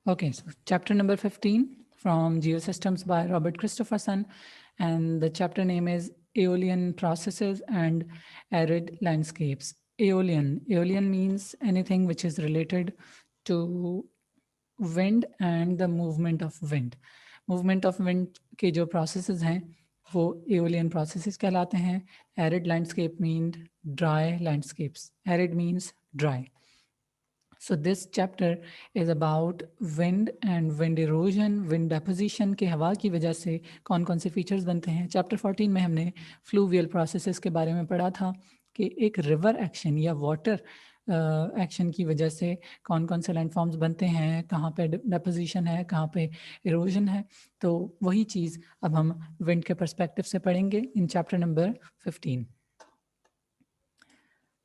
Okay, so chapter number 15 from Geosystems by Robert Christopherson, and the chapter name is Aeolian Processes and Arid Landscapes. Aeolian means anything which is related to wind and the movement of wind. Movement of wind के जो processes हैं वो aeolian processes कहलाते हैं. Arid landscape means dry landscapes. Arid means dry. So this chapter is about wind and wind erosion, wind deposition के हवा की वजह से कौन कौन से फीचर्स बनते हैं. चैप्टर 14 में हमने फ्लूवियल प्रोसेसेस के बारे में पढ़ा था कि एक रिवर एक्शन या वाटर एक्शन की वजह से कौन कौन से लैंडफॉर्म्स बनते हैं, कहाँ पे डेपोजिशन है, कहाँ पे इरोजन है. तो वही चीज़ अब हम विंड के पर्सपेक्टिव से पढ़ेंगे in chapter number 15.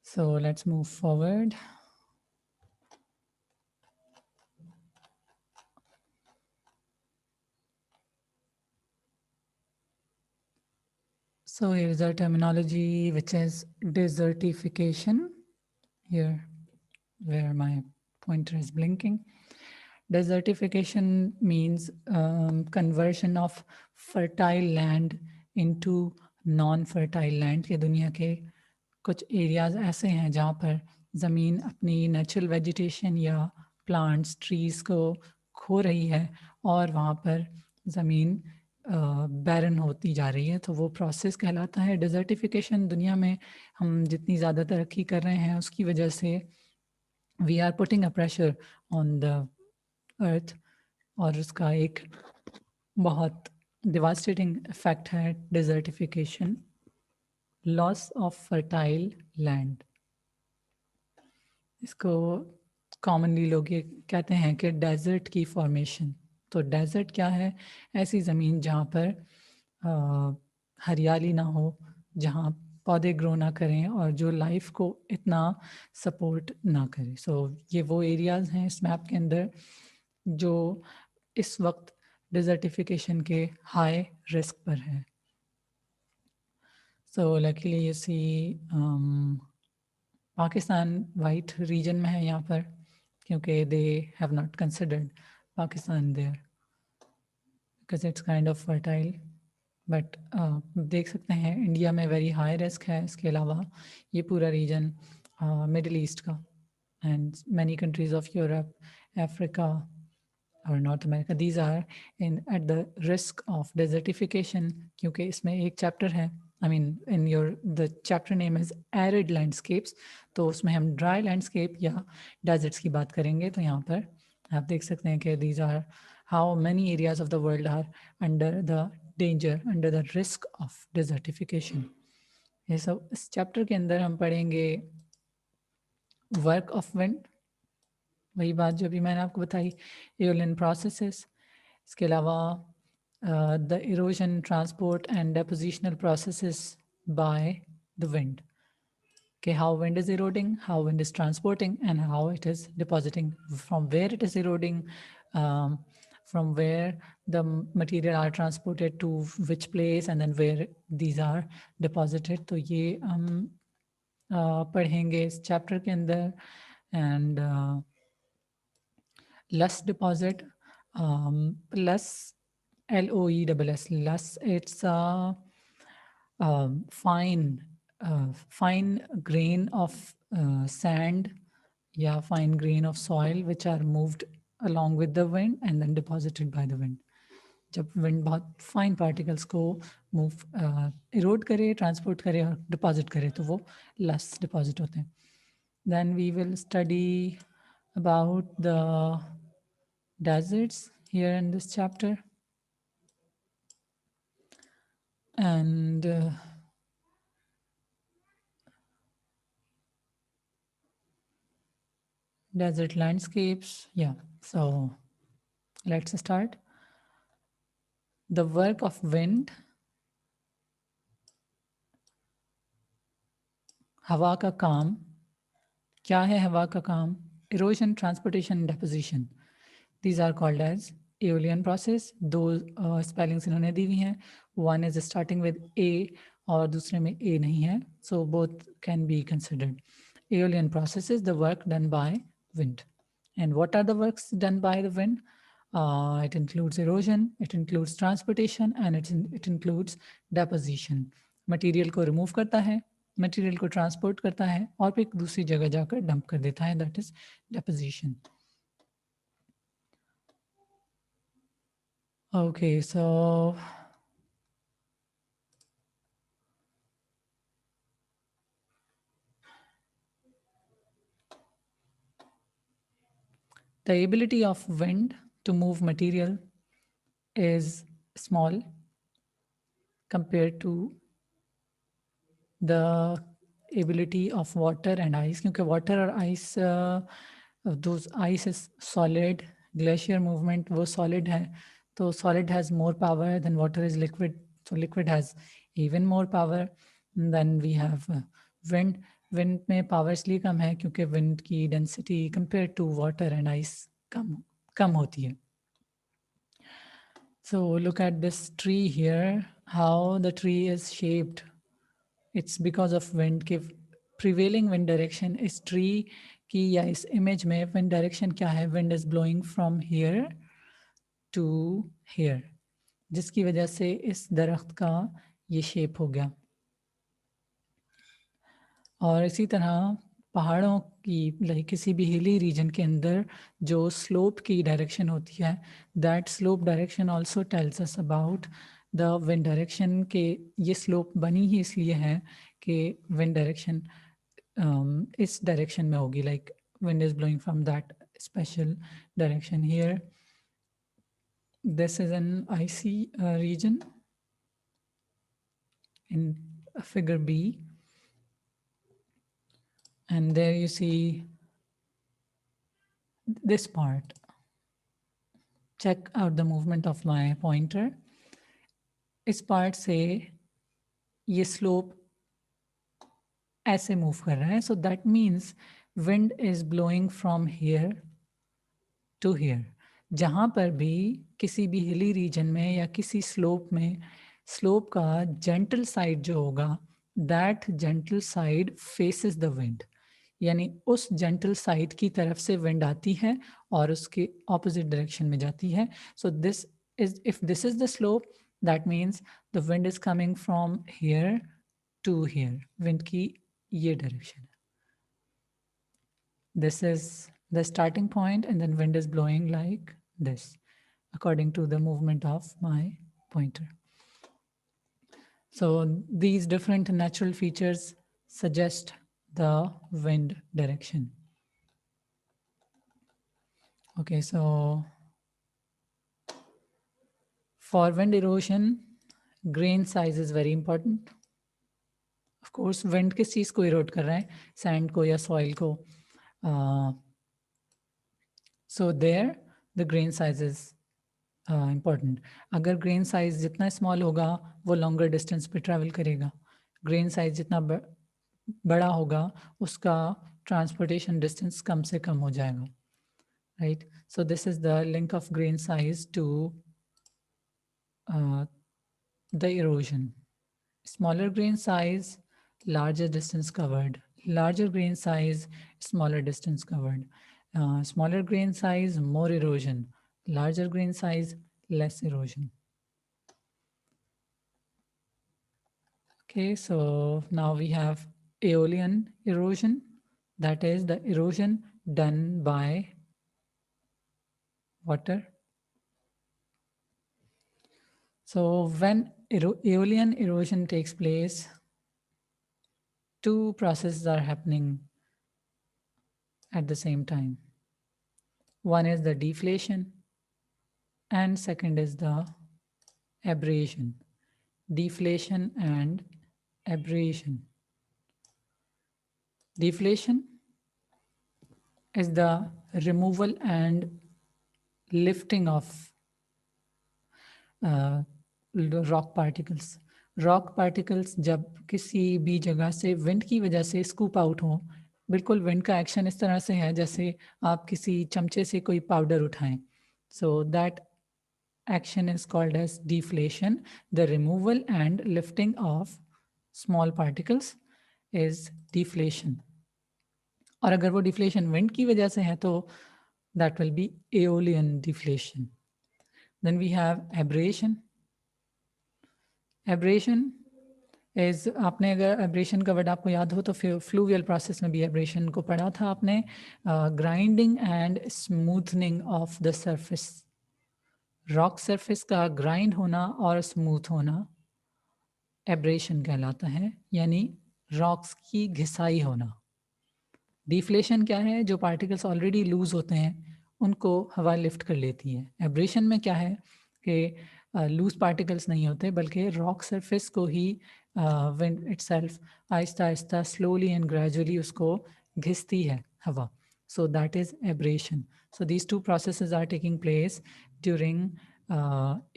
So let's move forward. So here is our terminology, which is desertification. Here, where my pointer is blinking. Desertification means conversion of fertile land into non-fertile land. ये दुनिया के कुछ areas ऐसे हैं जहाँ पर ज़मीन अपनी नेचुरल वेजिटेशन या प्लांट्स, ट्रीज को खो रही है और वहाँ पर ज़मीन बैरन होती जा रही है. तो वो प्रोसेस कहलाता है डिजर्टिफिकेशन. दुनिया में हम जितनी ज़्यादा तरक्की कर रहे हैं उसकी वजह से we are putting a pressure on the earth और उसका एक बहुत डिवास्टेटिंग इफेक्ट है desertification. Loss of fertile land, इसको कॉमनली लोग ये कहते हैं कि डेजर्ट की फॉर्मेशन. तो डेजर्ट क्या है? ऐसी ज़मीन जहाँ पर हरियाली ना हो, जहाँ पौधे ग्रो ना करें और जो लाइफ को इतना सपोर्ट ना करे. सो ये वो एरियाज़ हैं इस मैप के अंदर जो इस वक्त डिजर्टिफिकेशन के हाई रिस्क पर है. So luckily you see Pakistan white region में है यहाँ पर क्योंकि they have not considered Pakistan there because it's kind of fertile. But देख सकते हैं इंडिया में वेरी हाई रिस्क है. इसके अलावा ये पूरा रीजन मिडल ईस्ट का and many countries of Europe, Africa और North America, these are in at the risk of desertification. क्योंकि इसमें एक चैप्टर है, I mean in your the chapter name is arid landscapes. तो उसमें हम ड्राई लैंडस्केप या डेजर्ट्स की बात करेंगे. तो यहाँ पर आप देख सकते हैं कि these are how many areas of the world are under the danger, under the risk of desertification. ये सब इस चैप्टर के अंदर हम पढ़ेंगे वर्क ऑफ विंड, वही बात जो अभी मैंने आपको बताई, एओलियन प्रोसेसेस. इसके अलावा the erosion, transport and डेपोजिशनल processes by the wind. Okay, how wind is eroding, how wind is transporting, and how it is depositing, from where it is eroding, from where the material are transported to which place, and then where these are deposited. तो ये हम पढ़ेंगे इस chapter के अंदर. And लस deposit, लस LOESS, lus, it's a fine grain of sand, yeah, fine grain of soil which are moved along with the wind and then deposited by the wind. जब विंड बहुत फाइन पार्टिकल्स को move Erode करे, transport करे और deposit करे तो वो लस डिपॉजिट होते हैं. Then we will study about the deserts here in this chapter. And desert landscapes. Yeah, so let's start. The work of wind, हवा का काम. क्या है हवा का काम? Erosion, transportation, deposition. These are called as aeolian process. दो spellings इन्होंने दी हुई हैं. One is starting with A और दूसरे में A नहीं है. So both can be considered. Aeolian process is the work done by wind. And what are the works done by the wind? It includes erosion, it includes transportation, and it includes deposition. Material को remove करता है, material को transport करता है और फिर दूसरी जगह जाकर डंप कर देता है, that is deposition. Okay, so the ability of wind to move material is small compared to the ability of water and ice, क्योंकि water और ice, those ice is solid, glacier movement वो solid है, तो solid has more power than water is liquid, so liquid has even more power. Then we have wind. Wind में power इसलिए कम है क्योंकि wind की density compared to water and ice कम होती है. So look at this tree here, how the tree is shaped. It's because of wind कि prevailing wind direction इस tree की या इस image में wind direction क्या है? Wind is blowing from here to here, जिसकी वजह से इस दरख्त का ये shape हो गया. और इसी तरह पहाड़ों की किसी भी हिली रीजन के अंदर जो स्लोप की डायरेक्शन होती है, that slope direction also tells us about the wind direction के ये स्लोप बनी ही इसलिए है कि विंड डायरेक्शन इस डायरेक्शन में होगी, like wind is blowing from that special direction. Here this is an icy region in figure B, and there you see this part. Check out the movement of my pointer. इस part से ये slope ऐसे move कर रहा है, so that means wind is blowing from here to here. जहाँ पर भी किसी भी hilly region में या किसी slope में slope का gentle side जो होगा, that gentle side faces the wind. यानी उस जेंटल साइड की तरफ से विंड आती है और उसके ऑपोजिट डायरेक्शन में जाती है. So this is, if this is the slope, that means the wind is coming from here to here. Wind की ये डायरेक्शन है. This is the starting point and then wind is blowing like this according to the movement of my pointer. So these different natural features suggest the wind direction. Okay, so for wind erosion, grain size is very important. Of course, wind किस चीज को erode कर रहा है? Sand को या soil को. So there, the grain size is important. अगर grain size जितना small होगा, वो longer distance पे travel करेगा. Grain size जितना बड़ा होगा, उसका transportation distance कम से कम हो जाएगा. Right? So this is the link of grain size to the erosion. Smaller grain size, larger distance covered. Larger grain size, smaller distance covered. Smaller grain size, more erosion. Larger grain size, less erosion. Okay, so now we have aeolian erosion. That is the erosion done by water. So when aeolian erosion takes place, two processes are happening at the same time. One is the deflation and second is the abrasion. Deflation and abrasion. Deflation is the removal and lifting of rock particles. Rock particles जब किसी भी जगह से wind की वजह से scoop out हो, बिल्कुल विंड का एक्शन इस तरह से है जैसे आप किसी चमचे से कोई पाउडर उठाएं. So that action is called as deflation. The removal and lifting of small particles is deflation. और अगर वो deflation wind की वजह से है तो that will be aeolian deflation. Then we have abrasion. Abrasion is, आपने अगर एब्रेशन का वर्ड आपको याद हो तो फ्लूवियल प्रोसेस में भी एब्रेशन को पढ़ा था आपने, grinding and smoothening of the surface. Rock surface का ग्राइंड होना और स्मूथ होना एब्रेशन कहलाता है, यानी रॉक्स की घिसाई होना। डिफ्लेशन क्या है? जो पार्टिकल्स ऑलरेडी लूज होते हैं उनको हवा लिफ्ट कर लेती है। एब्रेशन में क्या है कि लूज पार्टिकल्स नहीं होते, बल्कि रॉक सरफेस को ही wind itself Aahista Aahista slowly and gradually उसको घिसती है हवा। So that is abrasion. So these two processes are taking place during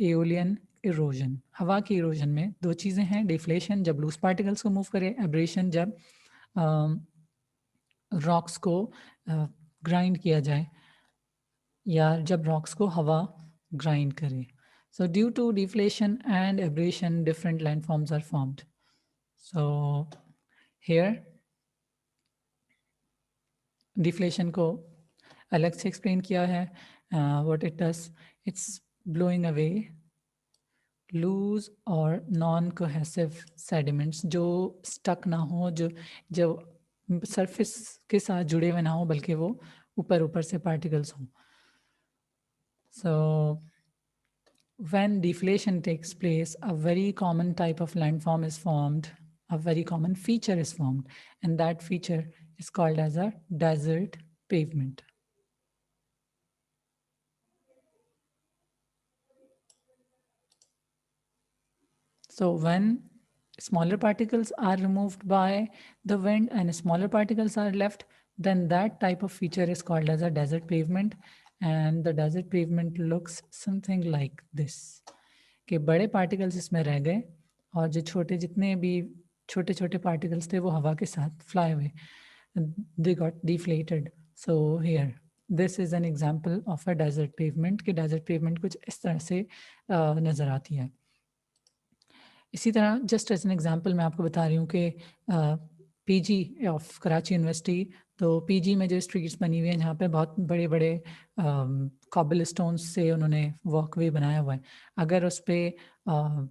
aeolian erosion. हवा की इरोजन में दो चीज़ें हैं, डिफ्लेशन जब लूज पार्टिकल्स को मूव करे, एब्रेशन जब रॉक्स को ग्राइंड किया जाए या जब रॉक्स को हवा ग्राइंड करे। So due to deflation and abrasion, different landforms are formed. So here deflation को अलग से explain किया है। What it does, it's blowing away loose or non-cohesive sediments जो stuck ना हो, जो surface के साथ जुड़े हुए ना हो, बल्कि वो ऊपर ऊपर से particles हों। So when deflation takes place, a very common type of landform is formed, a very common feature is formed, and that feature is called as a desert pavement. So when smaller particles are removed by the wind and smaller particles are left, then that type of feature is called as a desert pavement, and the desert pavement looks something like this. कि बड़े particles इसमें रह गए और जो छोटे जितने भी छोटे छोटे पार्टिकल्स थे वो हवा के साथ फ्लाई हुए, they got deflated. So here this is an example of a desert pavement कि डेजर्ट पेवमेंट कुछ इस तरह से नज़र आती है। इसी तरह जस्ट एज एन एग्जांपल मैं आपको बता रही हूँ कि पीजी ऑफ कराची यूनिवर्सिटी, तो पीजी में जो स्ट्रीट्स बनी हुई हैं जहाँ पे बहुत बड़े बड़े कॉबल स्टोन्स से उन्होंने वॉकवे बनाया हुआ है, अगर उस पर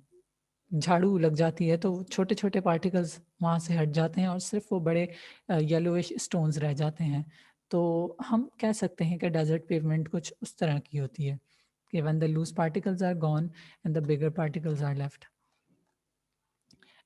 झाड़ू लग जाती है तो छोटे छोटे पार्टिकल्स वहाँ से हट जाते हैं और सिर्फ वो बड़े येलोइश स्टोन्स रह जाते हैं। तो हम कह सकते हैं कि डेजर्ट पेवमेंट कुछ उस तरह की होती है कि when the loose particles are gone and the bigger particles are left.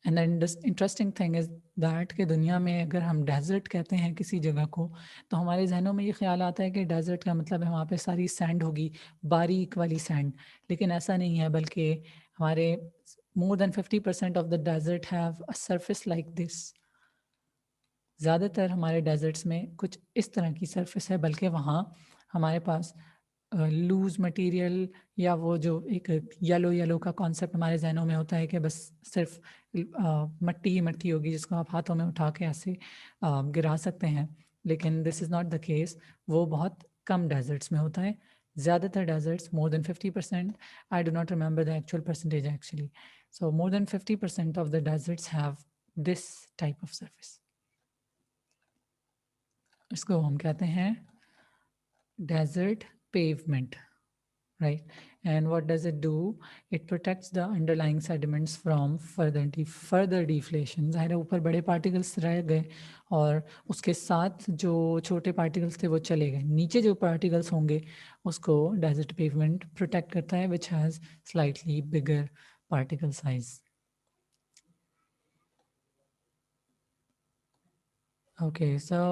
And then this interesting thing is that कि दुनिया में अगर हम डेजर्ट कहते हैं किसी जगह को, तो हमारे जहनों में ये ख्याल आता है कि डेजर्ट का मतलब है वहाँ पे सारी सैंड होगी, बारीक वाली सैंड, लेकिन ऐसा नहीं है, बल्कि हमारे more than 50% of the desert have a surface like this. ज़्यादातर हमारे डेजर्ट्स में कुछ इस तरह की सरफेस है, बल्कि वहाँ हमारे पास लूज मटेरियल या वो जो एक येलो येलो का कॉन्सेप्ट हमारे जहनों में होता है कि बस सिर्फ मट्टी ही मट्टी होगी जिसको आप हाथों में उठा के ऐसे गिरा सकते हैं, लेकिन this is not the case. वो बहुत कम डेजर्ट्स में होता है। ज़्यादातर desserts more than 50%, I do not remember the actual percentage actually, so more than 50% of the deserts have this type of surface. इसको हम कहते हैं desert pavement, right? And what does it do? It protects the underlying sediments from further deflation. ज़ाहिर है ऊपर बड़े particles रह गए और उसके साथ जो छोटे particles थे वो चले गए, नीचे जो particles होंगे उसको desert pavement protect करता है, which has slightly bigger particle size. Okay, so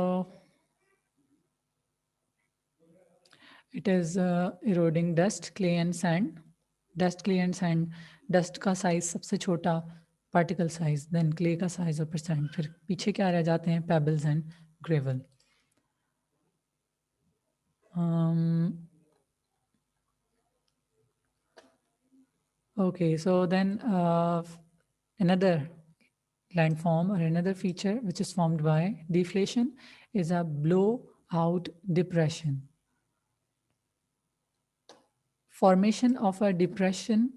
it is eroding dust, clay and sand. Dust, clay and sand. Dust का size सबसे छोटा particle size, then clay का size और sand. फिर पीछे क्या रह जाते हैं? Pebbles and gravel. Okay, so then another landform or another feature which is formed by deflation is a blowout depression. Formation of a depression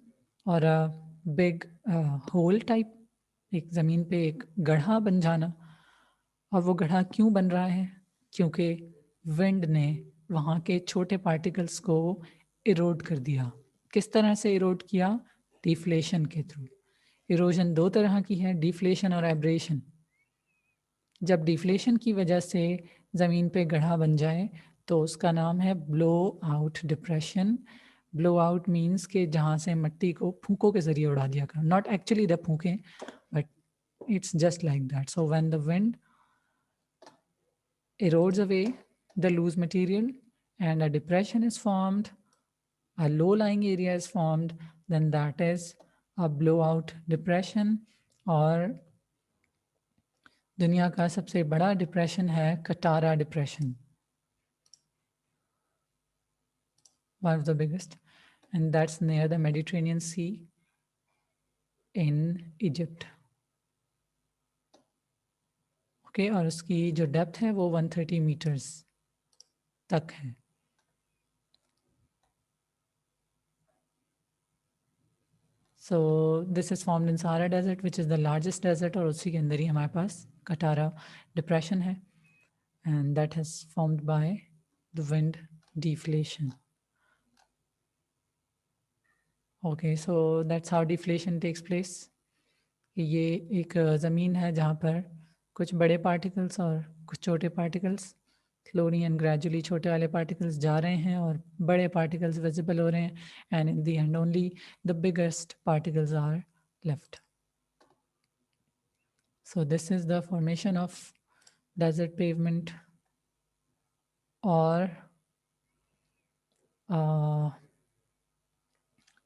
or a big hole type, एक ज़मीन पे एक गड्ढा बन जाना। और वो गड्ढा क्यों बन रहा है? क्योंकि विंड ने वहाँ के छोटे पार्टिकल्स को इरोड कर दिया। किस तरह से इरोड किया? डिफ्लेशन के थ्रू। इरोजन दो तरह की है, डिफ्लेशन और एब्रेशन। जब डिफ्लेशन की वजह से ज़मीन पे गड्ढा बन जाए तो उसका नाम है blow out depression. Blow out means के जहाँ से मिट्टी को फूंकों के जरिए उड़ा दिया करो, नॉट एक्चुअली द फूंके, but it's just like that. So when the wind erodes away the loose material and a depression is formed, a low-lying area is formed, then that is a blowout depression. और दुनिया का सबसे बड़ा depression है Katara depression, one of the biggest, and that's near the Mediterranean Sea in Egypt. Okay और उसकी जो depth है वो 130 मीटर्स तक है. So this is formed in Sahara Desert, which is the largest desert, और उसी के अंदर ही हमारे पास कटारा डिप्रेशन है, and that has formed by the wind deflation. Okay, so that's how deflation takes place. ये एक ज़मीन है जहाँ पर कुछ बड़े पार्टिकल्स और कुछ छोटे पार्टिकल्स स्लोली एंड ग्रेजुअली छोटे वाले पार्टिकल्स जा रहे हैं और बड़े पार्टिकल्स विजिबल हो रहे हैं, and in the end only the biggest particles are left. So this is the formation of desert pavement, or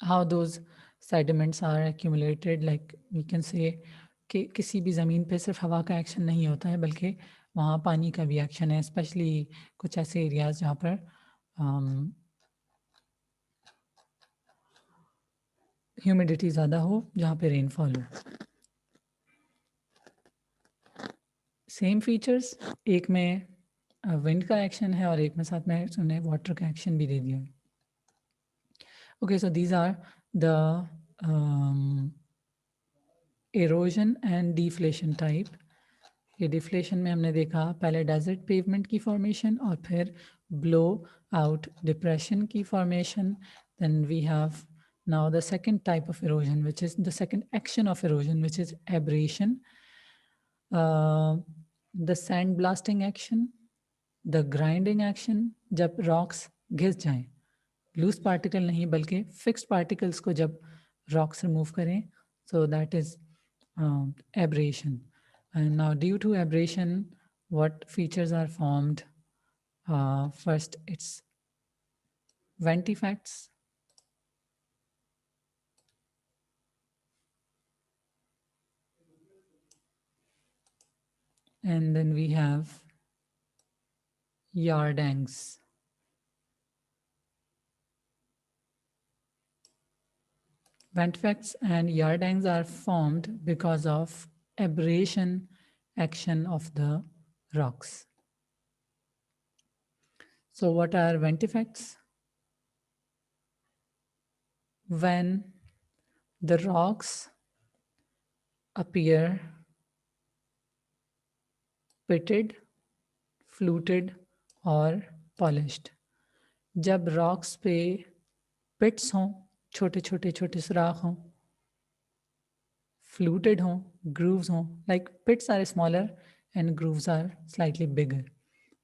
how those sediments are accumulated. Like we can say कि किसी भी ज़मीन पे सिर्फ हवा का एक्शन नहीं होता है बल्कि वहाँ पानी का भी एक्शन है, स्पेशली कुछ ऐसे एरियाज जहाँ पर ह्यूमिडिटी ज़्यादा हो, जहाँ पे रेनफॉल हो. सेम फीचर्स, एक में विंड का एक्शन है और एक में साथ में उन्हें वाटर का एक्शन भी दे दिया है. Okay, so these are the erosion and deflation type. ये डिफ्लेशन में हमने देखा पहले डेजर्ट पेवमेंट की फॉर्मेशन और फिर ब्लो आउट डिप्रेशन की formation. Then we have now the second type of erosion, which is the second action of erosion, which is abrasion. The sand blasting action, the grinding action, जब rocks घिस जाएं, loose particle नहीं बल्कि fixed particles को जब rocks remove करें, so that is abrasion. And now due to abrasion what features are formed? First, it's vent effects. And then we have yardangs. Vent effects and yardangs are formed because of abrasion action of the rocks. So what are vent effects? When the rocks appear pitted, fluted और polished. जब rocks पे pits हों, छोटे छोटे छोटे सुराख हों, fluted हों, grooves हों, like pits are smaller and grooves are slightly bigger,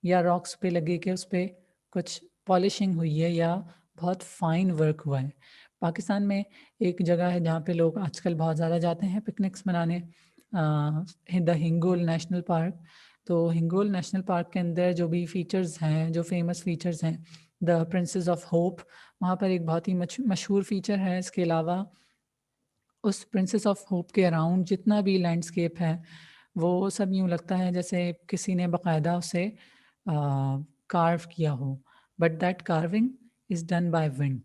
या rocks पे लगे कि उस पे कुछ पॉलिशिंग हुई है या बहुत फाइन वर्क हुआ है. पाकिस्तान में एक जगह है जहाँ पे लोग आजकल बहुत ज़्यादा जाते हैं पिकनिक्स मनाने, द हिंगोल नेशनल पार्क. तो हिंगोल नेशनल पार्क के अंदर जो भी फीचर्स हैं, जो फेमस फीचर्स हैं, द प्रिंसेस ऑफ होप, वहाँ पर एक बहुत ही मशहूर फीचर है. इसके अलावा उस प्रिंसेस ऑफ होप के अराउंड जितना भी लैंडस्केप है वो सब यूँ लगता है जैसे किसी ने बाकायदा उसे कार्व किया हो, but that carving is done by wind.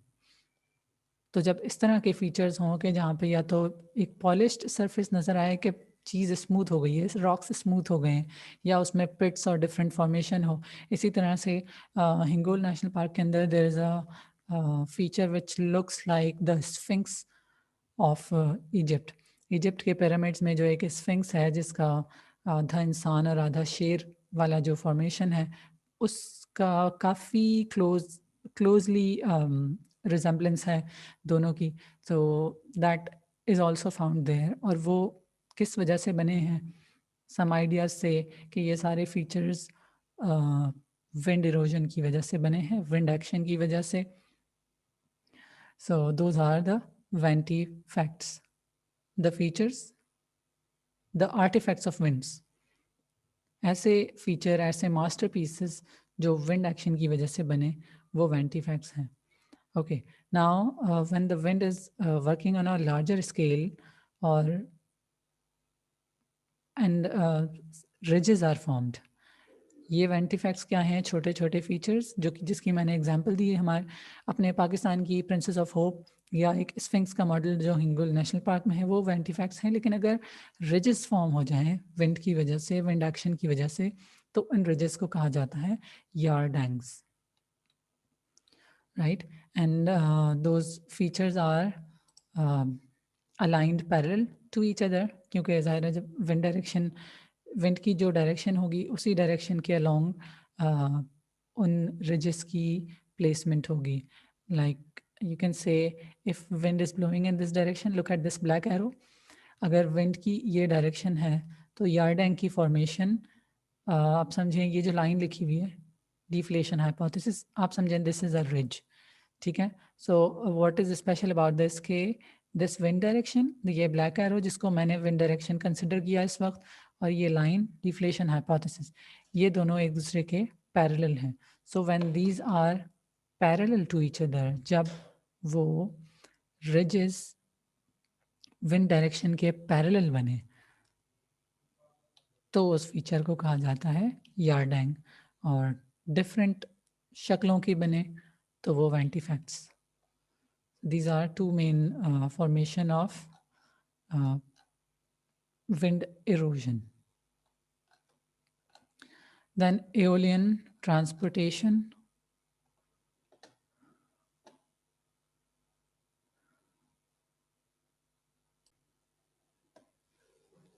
तो जब इस तरह के फीचर्स हों कि जहाँ पे या तो एक पॉलिश्ड सरफेस नज़र आए कि चीज़ स्मूथ हो गई है, रॉक्स स्मूथ हो गए हैं, या उसमें पिट्स और डिफरेंट फॉर्मेशन हो. इसी तरह से हिंगोल नेशनल पार्क के अंदर there is a feature which looks like the sphinx of Egypt. Egypt के पिरामिड्स में जो एक स्फिंक्स है जिसका आधा इंसान और आधा शेर वाला जो फॉर्मेशन है, उस का काफ़ी क्लोजली रिजेम्बलेंस है दोनों की, तो that is also found there. और वो किस वजह से बने हैं, सम आइडियाज से कि ये सारे फीचर्स विंड इरोजन की वजह से बने हैं, विंड एक्शन की वजह से। So those are the ventifacts, the features, the artifacts of winds. ऐसे फीचर, ऐसे मास्टरपीसेस जो विंड एक्शन की वजह से बने, वो वेंटी फैक्ट्स हैं। Okay, now when the wind is working on a larger scale, or and ridges are formed, ये वेंटिफैक्ट्स क्या हैं, छोटे छोटे फीचर्स जो कि जिसकी मैंने एग्जांपल दी है हमारे अपने पाकिस्तान की प्रिंसेस ऑफ होप या एक स्फिंक्स का मॉडल जो हिंगोल नेशनल पार्क में है, वो वेंटिफैक्ट्स हैं। लेकिन अगर रिजेस फॉर्म हो जाएं विंड की वजह से, विंड एक्शन की वजह से, तो इन रिजेस को कहा जाता है यार्डैंग्स, right? And those features are aligned parallel to each other, क्योंकि ज़ाहिर है जब विंड डायरेक्शन, विंड की जो डायरेक्शन होगी उसी डायरेक्शन के अलोंग उन रिजेस की प्लेसमेंट होगी। Like you can say if wind is blowing in this direction, look at this black arrow. अगर विंड की ये डायरेक्शन है तो यार्डैंग की फॉर्मेशन, आप समझें ये जो लाइन लिखी हुई है डिफ्लेशन हाइपोथेसिस, आप समझें दिस इज अ रिज, ठीक है। So what is special about this के दिस विंड डायरेक्शन, ये ब्लैक एरो जिसको मैंने विंड डायरेक्शन कंसिडर किया इस वक्त, और ये लाइन डिफ्लेशन हाइपोथेसिस, ये दोनों एक दूसरे के पैरेलल हैं। So when these are parallel to each other, जब वो रिजेस विंड डायरेक्शन के पैरेलल बने, तो उस फीचर को कहा जाता है यार्डैंग। और डिफरेंट शक्लों की बने तो वो वेंटिफैक्ट्स। These are two main formation of wind erosion. Then aeolian transportation.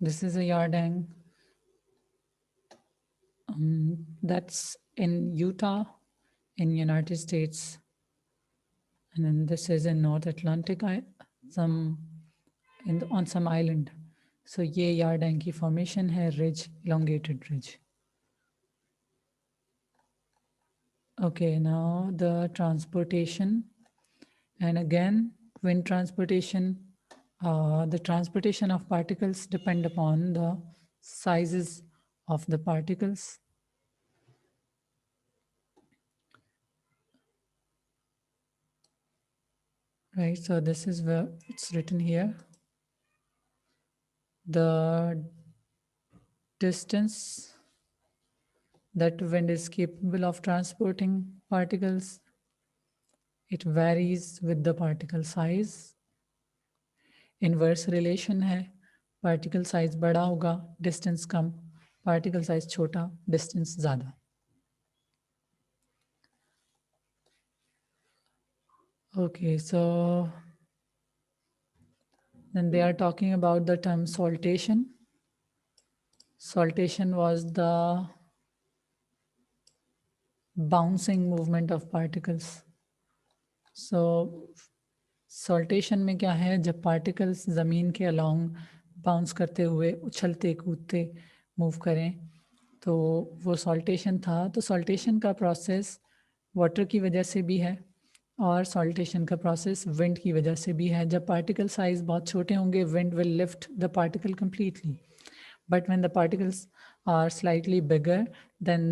This is a yardang. That's in Utah in United States. And then this is in North Atlantic, on some island. So ये yardang की formation है, ridge, elongated ridge. Okay, now the transportation. And again, wind transportation, the transportation of particles depend upon the sizes of the particles. Right, so this is where it's written here. The distance that wind is capable of transporting particles, it varies with the particle size. Inverse relation है, particle size बड़ा होगा, distance कम, particle size छोटा, distance ज़्यादा. Okay, so then they are talking about the term saltation. Saltation was the bouncing movement of particles. So saltation में क्या है, जब particles ज़मीन के along bounce करते हुए उछलते कूदते move करें, तो वो saltation था। तो saltation का process water की वजह से भी है और सॉल्टेशन का प्रोसेस विंड की वजह से भी है। जब पार्टिकल साइज बहुत छोटे होंगे, wind will lift the particle completely, but when the particles are slightly bigger, then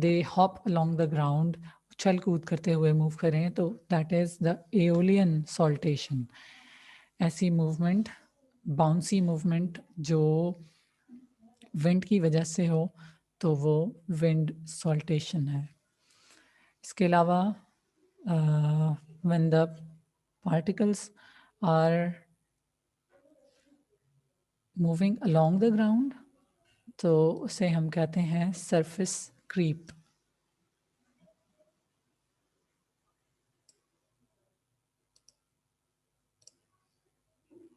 they hop along the ground, उछल कूद करते हुए मूव करें, तो that is the aeolian saltation. ऐसी मूवमेंट, बाउंसी मूवमेंट जो विंड की वजह से हो, तो वो विंड सॉल्टेशन है। इसके अलावा when the particles are moving along the ground, तो उसे हम कहते हैं surface creep.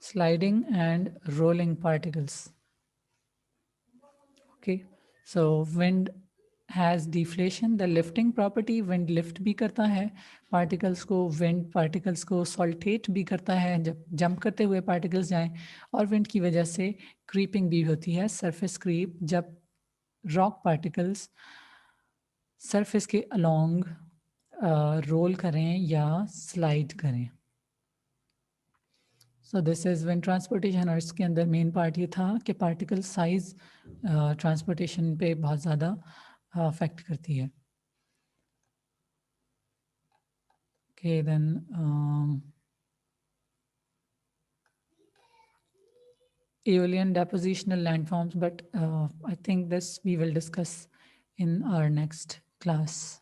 Sliding and rolling particles. Okay, so wind has deflation the lifting property, wind lift भी करता है पार्टिकल्स को, विंड पार्टिकल्स को सॉल्टेट भी करता है जब जंप करते हुए पार्टिकल्स जाएं, और विंड की वजह से क्रीपिंग भी होती है, सरफेस क्रीप, जब रॉक पार्टिकल्स सरफेस के अलोंग रोल करें या स्लाइड करें। सो दिस इज विंड ट्रांसपोर्टेशन, और इसके अंदर मेन पार्ट ये था कि पार्टिकल साइज ट्रांसपोर्टेशन पे बहुत ज़्यादा अफेक्ट करती है। Okay, then aeolian depositional landforms, but I think this we will discuss in our next class.